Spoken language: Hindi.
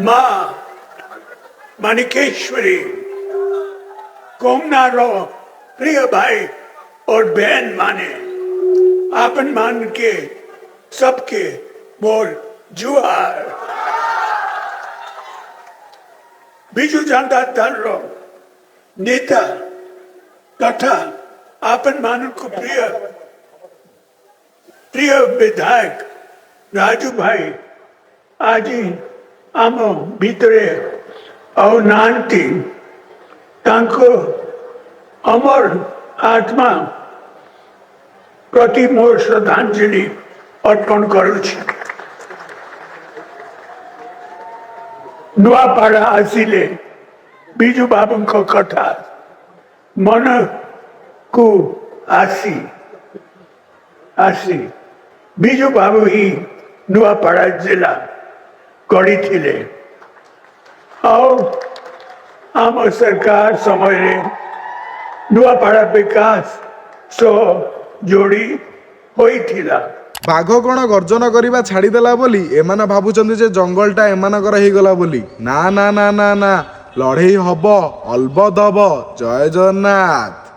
माँ मानिकेश्वरी कोमनारो प्रिय भाई और बहन माने आपन मान के सबके बोल जुआर बीजू जनता दल नेता तथा आपन मान को प्रिय विधायक राजू भाई आज आम भितरे औनांती तांको अमर आत्मा प्रति मोर श्रद्धांजलि अर्पण करुछि। नुआपाड़ा आसिले बीजू बाबू को कथा मन को आसी बीजू बाबू ही नुआपाड़ा जिला गढ़ी थिले और आम सरकार समय नुआपाड़ा विकास सो जोड़ी होई थिला। बाघ कौन गर्जन करवा छाड़देला बोली एमाने भाबुचंदी जे जंगलटा एमानकर ହେଇଗଲା बोली ना ना ना ना ना लड़े हब अलबद हब। जय जगन्नाथ।